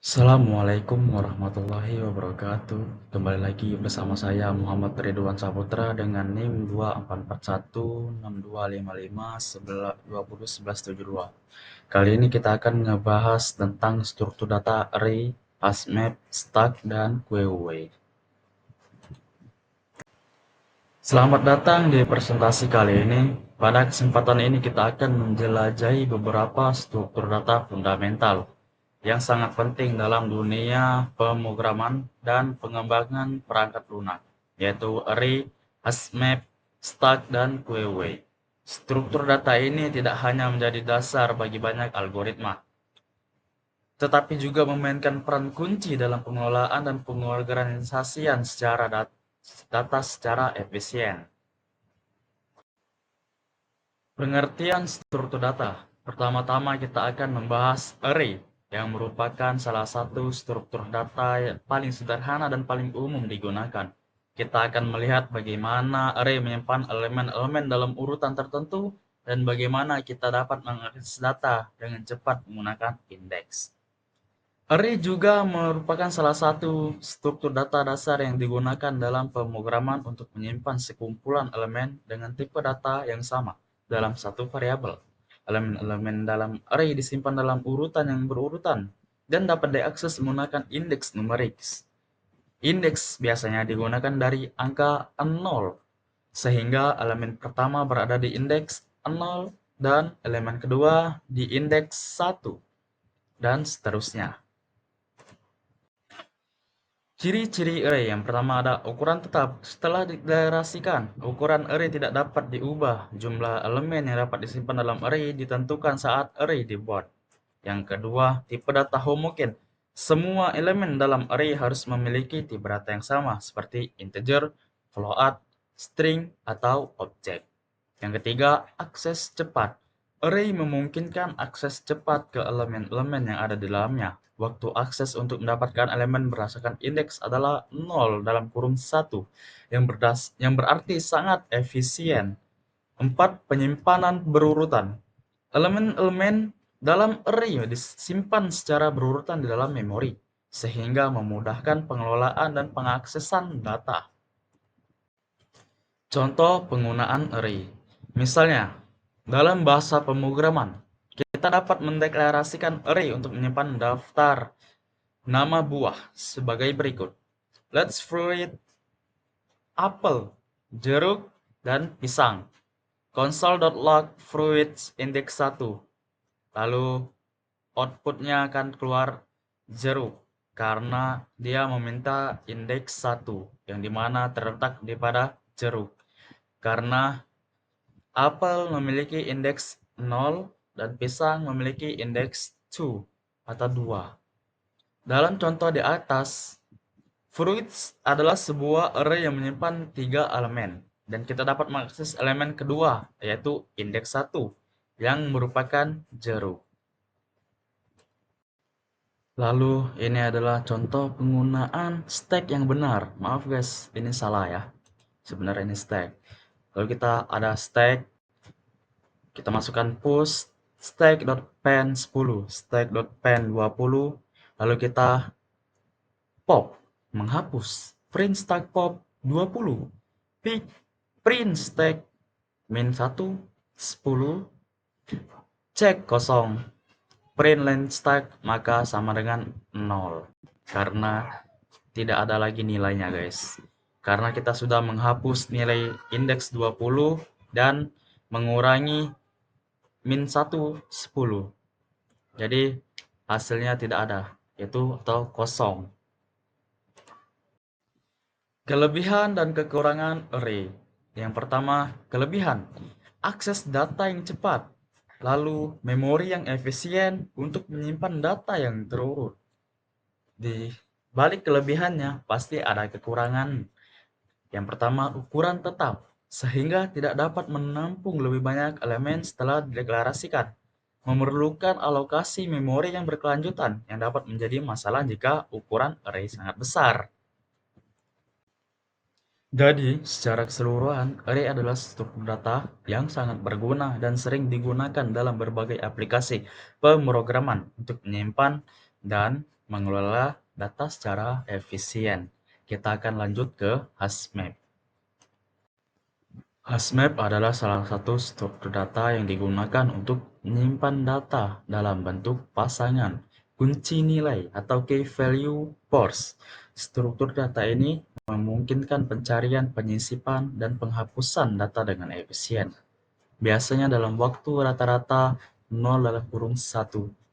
Assalamualaikum warahmatullahi wabarakatuh. Kembali lagi bersama saya Muhammad Ridwan Saputra dengan NIM 244162551122. Kali ini kita akan ngebahas tentang struktur data array, hash-map, stack, dan queue. Selamat datang di presentasi kali ini. Pada kesempatan ini kita akan menjelajahi beberapa struktur data fundamental yang sangat penting dalam dunia pemrograman dan pengembangan perangkat lunak, yaitu array, hash-map, stack, dan queue. Struktur data ini tidak hanya menjadi dasar bagi banyak algoritma, tetapi juga memainkan peran kunci dalam pengelolaan dan pengorganisasian secara data secara efisien. Pengertian struktur data. Pertama-tama kita akan membahas array, yang merupakan salah satu struktur data yang paling sederhana dan paling umum digunakan. Kita akan melihat bagaimana array menyimpan elemen-elemen dalam urutan tertentu dan bagaimana kita dapat mengakses data dengan cepat menggunakan indeks. Array juga merupakan salah satu struktur data dasar yang digunakan dalam pemrograman untuk menyimpan sekumpulan elemen dengan tipe data yang sama dalam satu variabel. Elemen-elemen dalam array disimpan dalam urutan yang berurutan dan dapat diakses menggunakan indeks numerik. Indeks biasanya digunakan dari angka 0, sehingga elemen pertama berada di indeks 0 dan elemen kedua di indeks 1, dan seterusnya. Ciri-ciri array. Yang pertama ada ukuran tetap. Setelah dideklarasikan, ukuran array tidak dapat diubah. Jumlah elemen yang dapat disimpan dalam array ditentukan saat array dibuat. Yang kedua, tipe data homogen. Semua elemen dalam array harus memiliki tipe data yang sama, seperti integer, float, string, atau objek. Yang ketiga, akses cepat. Array memungkinkan akses cepat ke elemen-elemen yang ada di dalamnya. Waktu akses untuk mendapatkan elemen berdasarkan indeks adalah 0 yang berarti sangat efisien. 4. Penyimpanan berurutan. Elemen-elemen dalam array disimpan secara berurutan di dalam memori, sehingga memudahkan pengelolaan dan pengaksesan data. Contoh penggunaan array. Misalnya, dalam bahasa pemrograman, kita dapat mendeklarasikan array untuk menyimpan daftar nama buah sebagai berikut. Let's fruit, apel, jeruk, dan pisang. Console.log fruits index 1. Lalu outputnya akan keluar jeruk karena dia meminta indeks 1 yang dimana terletak di pada jeruk. Karena apel memiliki indeks 0 dan pisang memiliki indeks 2 atau 2. Dalam contoh di atas, fruits adalah sebuah array yang menyimpan 3 elemen, dan kita dapat mengakses elemen kedua, yaitu indeks 1, yang merupakan jeruk. Lalu ini adalah contoh penggunaan stack yang benar. Maaf guys, ini salah ya. Sebenarnya ini stack. Lalu kita ada stack, kita masukkan push stack.pen 10, stack.pen 20, lalu kita pop, menghapus, print stack pop 20, print stack min 1, 10, cek kosong, print line stack maka sama dengan 0, karena tidak ada lagi nilainya guys. Karena kita sudah menghapus nilai indeks 20 dan mengurangi min 1, 10. Jadi hasilnya tidak ada, yaitu atau kosong. Kelebihan dan kekurangan array. Yang pertama, kelebihan. Akses data yang cepat. Lalu, memori yang efisien untuk menyimpan data yang terurut. Di balik kelebihannya, pasti ada kekurangan. Yang pertama, ukuran tetap. Sehingga tidak dapat menampung lebih banyak elemen setelah dideklarasikan. Memerlukan alokasi memori yang berkelanjutan yang dapat menjadi masalah jika ukuran array sangat besar. Jadi, secara keseluruhan, array adalah struktur data yang sangat berguna dan sering digunakan dalam berbagai aplikasi pemrograman untuk menyimpan dan mengelola data secara efisien. Kita akan lanjut ke HashMap. HashMap adalah salah satu struktur data yang digunakan untuk menyimpan data dalam bentuk pasangan kunci nilai atau key value pairs. Struktur data ini memungkinkan pencarian, penyisipan, dan penghapusan data dengan efisien. Biasanya dalam waktu rata-rata 0,1.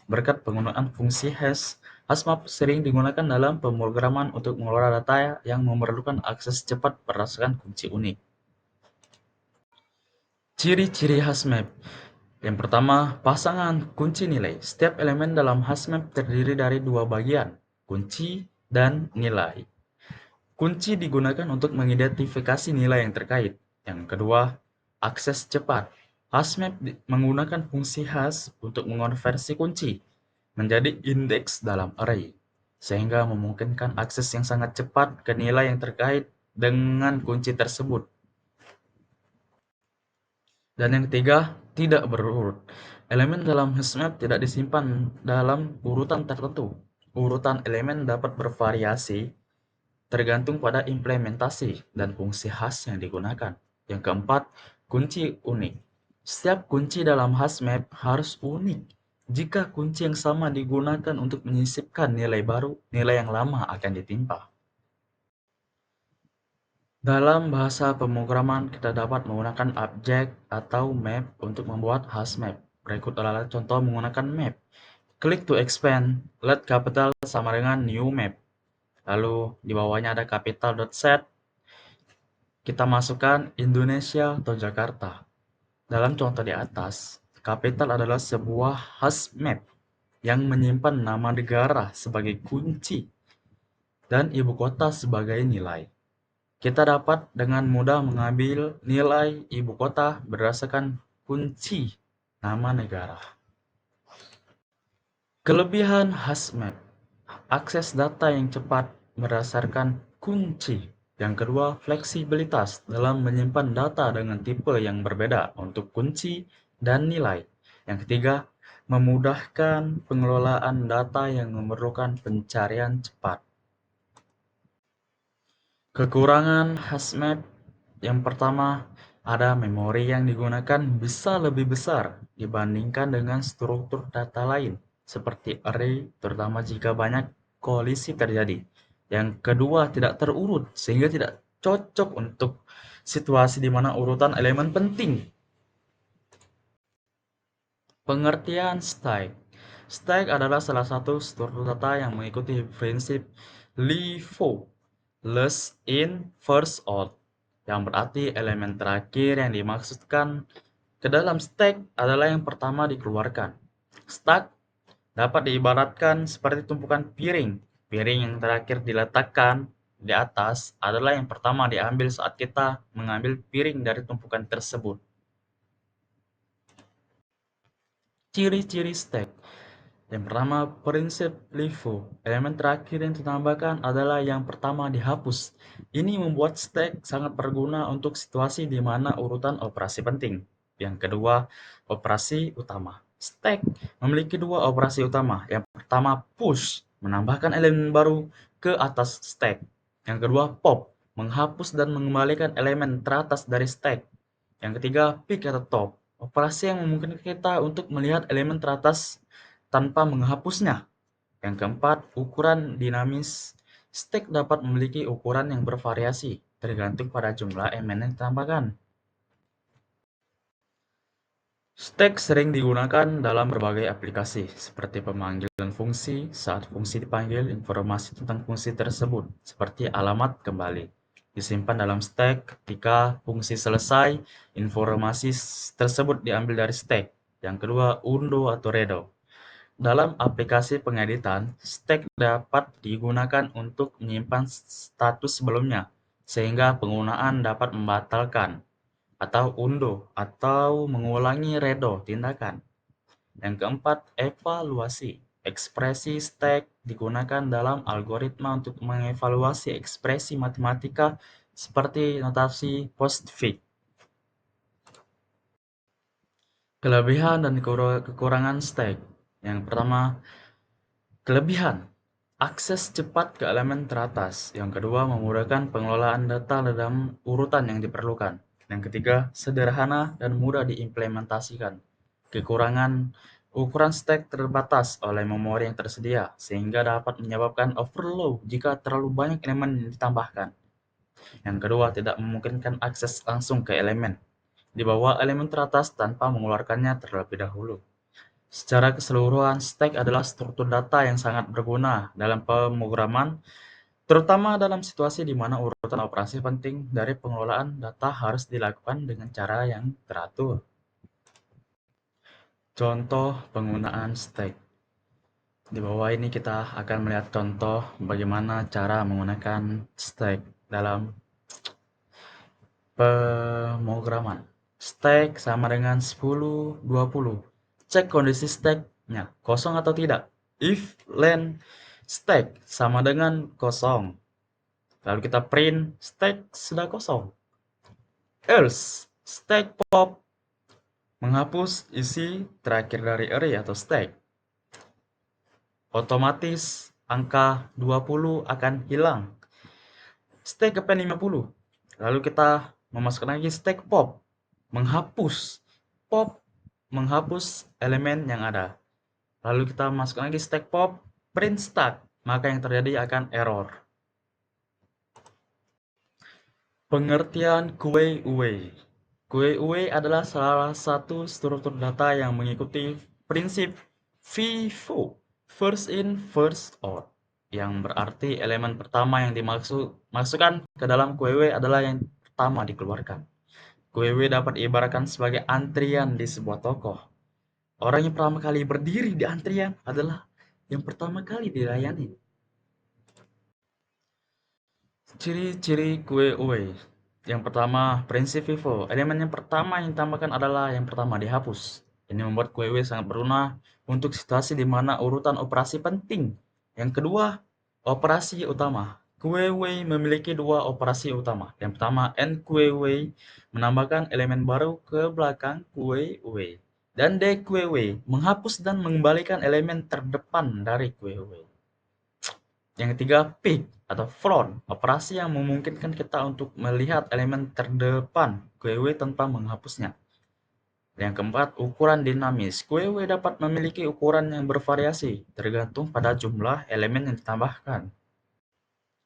Berkat penggunaan fungsi hash, HashMap sering digunakan dalam pemrograman untuk mengelola data yang memerlukan akses cepat berdasarkan kunci unik. Ciri-ciri HashMap. Yang pertama, pasangan kunci nilai. Setiap elemen dalam HashMap terdiri dari dua bagian, kunci dan nilai. Kunci digunakan untuk mengidentifikasi nilai yang terkait. Yang kedua, akses cepat. HashMap menggunakan fungsi hash untuk mengonversi kunci menjadi indeks dalam array, sehingga memungkinkan akses yang sangat cepat ke nilai yang terkait dengan kunci tersebut. Dan yang ketiga, tidak berurut. Elemen dalam HashMap tidak disimpan dalam urutan tertentu. Urutan elemen dapat bervariasi tergantung pada implementasi dan fungsi hash yang digunakan. Yang keempat, kunci unik. Setiap kunci dalam HashMap harus unik. Jika kunci yang sama digunakan untuk menyisipkan nilai baru, nilai yang lama akan ditimpa. Dalam bahasa pemrograman, kita dapat menggunakan objek atau map untuk membuat HashMap. Berikut adalah contoh menggunakan map. Klik to expand, let capital sama dengan new map. Lalu di bawahnya ada capital.set. Kita masukkan Indonesia atau Jakarta. Dalam contoh di atas, capital adalah sebuah HashMap yang menyimpan nama negara sebagai kunci dan ibu kota sebagai nilai. Kita dapat dengan mudah mengambil nilai ibu kota berdasarkan kunci nama negara. Kelebihan HashMap: akses data yang cepat berdasarkan kunci. Yang kedua, fleksibilitas dalam menyimpan data dengan tipe yang berbeda untuk kunci dan nilai. Yang ketiga, memudahkan pengelolaan data yang memerlukan pencarian cepat. Kekurangan HashMap: yang pertama, ada memori yang digunakan bisa lebih besar dibandingkan dengan struktur data lain, seperti array, terutama jika banyak kolisi terjadi. Yang kedua, tidak terurut, sehingga tidak cocok untuk situasi di mana urutan elemen penting. Pengertian stack. Stack adalah salah satu struktur data yang mengikuti prinsip LIFO, last in, first out, yang berarti elemen terakhir yang dimaksudkan ke dalam stack adalah yang pertama dikeluarkan. Stack dapat diibaratkan seperti tumpukan piring. Piring yang terakhir diletakkan di atas adalah yang pertama diambil saat kita mengambil piring dari tumpukan tersebut. Ciri-ciri stack. Yang pertama, prinsip LIFO. Elemen terakhir yang ditambahkan adalah yang pertama dihapus. Ini membuat stack sangat berguna untuk situasi di mana urutan operasi penting. Yang kedua, operasi utama. Stack memiliki dua operasi utama. Yang pertama, push, menambahkan elemen baru ke atas stack. Yang kedua, pop, menghapus dan mengembalikan elemen teratas dari stack. Yang ketiga, pick atau top, operasi yang memungkinkan kita untuk melihat elemen teratas tanpa menghapusnya. Yang keempat, ukuran dinamis. Stack dapat memiliki ukuran yang bervariasi, tergantung pada jumlah elemen yang ditambahkan. Stack sering digunakan dalam berbagai aplikasi, seperti pemanggilan fungsi. Saat fungsi dipanggil, informasi tentang fungsi tersebut, seperti alamat kembali, disimpan dalam stack. Ketika fungsi selesai, informasi tersebut diambil dari stack. Yang kedua, undo atau redo. Dalam aplikasi pengeditan, stack dapat digunakan untuk menyimpan status sebelumnya, sehingga penggunaan dapat membatalkan atau undo atau mengulangi redo tindakan. Yang keempat, evaluasi. Ekspresi stack digunakan dalam algoritma untuk mengevaluasi ekspresi matematika seperti notasi postfix. Kelebihan dan kekurangan stack. Yang pertama, kelebihan. Akses cepat ke elemen teratas. Yang kedua, memudahkan pengelolaan data dalam urutan yang diperlukan. Yang ketiga, sederhana dan mudah diimplementasikan. Kekurangan, ukuran stack terbatas oleh memori yang tersedia, sehingga dapat menyebabkan overload jika terlalu banyak elemen yang ditambahkan. Yang kedua, tidak memungkinkan akses langsung ke elemen. Dibawa elemen teratas tanpa mengeluarkannya terlebih dahulu. Secara keseluruhan, stack adalah struktur data yang sangat berguna dalam pemrograman, terutama dalam situasi di mana urutan operasi penting dari pengelolaan data harus dilakukan dengan cara yang teratur. Contoh penggunaan stack. Di bawah ini kita akan melihat contoh bagaimana cara menggunakan stack dalam pemrograman. Stack sama dengan 10, 20. Cek kondisi stack-nya, kosong atau tidak. If len stack sama dengan kosong. Lalu kita print stack sudah kosong. Else stack pop menghapus isi terakhir dari array atau stack. Otomatis angka 20 akan hilang. Stack append 50. Lalu kita memasukkan lagi stack pop menghapus pop menghapus elemen yang ada. Lalu kita masukkan lagi stack pop print stack, maka yang terjadi akan error. Pengertian QUE. QUE adalah salah satu struktur data yang mengikuti prinsip FIFO, first in, first out, yang berarti elemen pertama yang dimasukkan ke dalam QUE adalah yang pertama dikeluarkan. QUE dapat diibaratkan sebagai antrian di sebuah toko. Orang yang pertama kali berdiri di antrian adalah yang pertama kali dilayani. Ciri-ciri kue uwe. Yang pertama, prinsip FIFO. Elemen yang pertama yang ditambahkan adalah yang pertama dihapus. Ini membuat kue uwe sangat berguna untuk situasi di mana urutan operasi penting. Yang kedua, operasi utama. Kue uwe memiliki dua operasi utama. Yang pertama, end kue uwe menambahkan elemen baru ke belakang kue uwe. Dan de kue uwe menghapus dan mengembalikan elemen terdepan dari kue uwe. Yang ketiga, peek atau front, operasi yang memungkinkan kita untuk melihat elemen terdepan QW tanpa menghapusnya. Yang keempat, ukuran dinamis. QW dapat memiliki ukuran yang bervariasi tergantung pada jumlah elemen yang ditambahkan.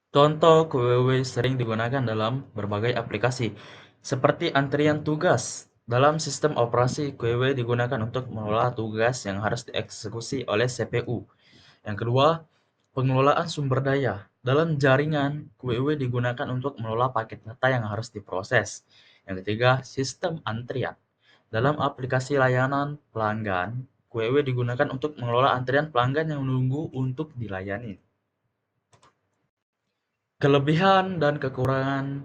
Contoh QW sering digunakan dalam berbagai aplikasi, seperti antrian tugas. Dalam sistem operasi, QW digunakan untuk mengelola tugas yang harus dieksekusi oleh CPU. Yang kedua, pengelolaan sumber daya. Dalam jaringan, QUE digunakan untuk mengelola paket data yang harus diproses. Yang ketiga, sistem antrian. Dalam aplikasi layanan pelanggan, QUE digunakan untuk mengelola antrian pelanggan yang menunggu untuk dilayani. Kelebihan dan kekurangan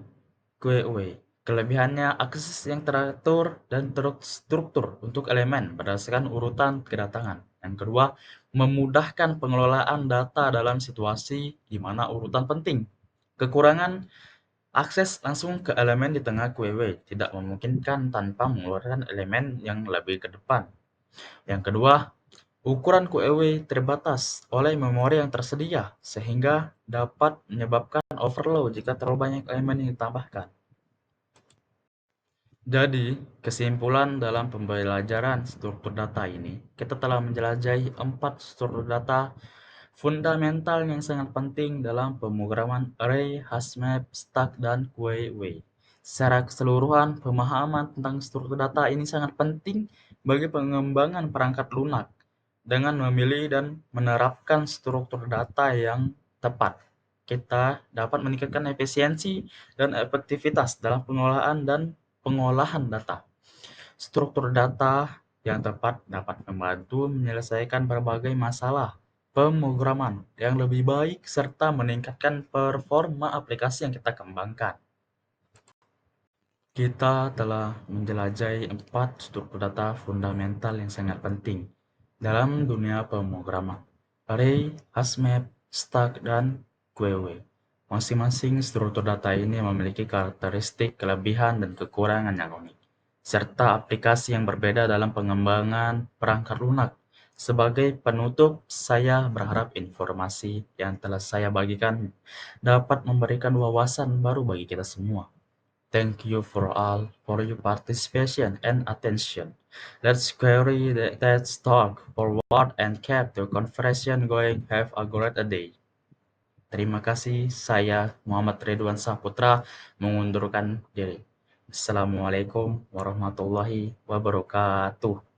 QUE. Kelebihannya akses yang teratur dan terstruktur untuk elemen berdasarkan urutan kedatangan. Yang kedua, memudahkan pengelolaan data dalam situasi di mana urutan penting. Kekurangan, akses langsung ke elemen di tengah QUE tidak memungkinkan tanpa mengeluarkan elemen yang lebih ke depan. Yang kedua, ukuran QEW terbatas oleh memori yang tersedia, sehingga dapat menyebabkan overload jika terlalu banyak elemen yang ditambahkan. Jadi, kesimpulan dalam pembelajaran struktur data ini, kita telah menjelajahi 4 struktur data fundamental yang sangat penting dalam pemrograman array, hashmap, stack, dan QEW. Secara keseluruhan, pemahaman tentang struktur data ini sangat penting bagi pengembangan perangkat lunak dengan memilih dan menerapkan struktur data yang tepat. Kita dapat meningkatkan efisiensi dan efektivitas dalam pengelolaan dan pengolahan data. Struktur data yang tepat dapat membantu menyelesaikan berbagai masalah pemrograman yang lebih baik serta meningkatkan performa aplikasi yang kita kembangkan. Kita telah menjelajahi 4 struktur data fundamental yang sangat penting dalam dunia pemrograman: array, hashmap, stack, dan QW. Masing-masing struktur data ini memiliki karakteristik, kelebihan, dan kekurangan yang unik, serta aplikasi yang berbeda dalam pengembangan perangkat lunak. Sebagai penutup, saya berharap informasi yang telah saya bagikan dapat memberikan wawasan baru bagi kita semua. Thank you for all for your participation and attention. Let's carry that talk forward and keep the conversation going. Have a great day. Terima kasih. Saya Muhammad Ridwan Saputra mengundurkan diri. Assalamualaikum warahmatullahi wabarakatuh.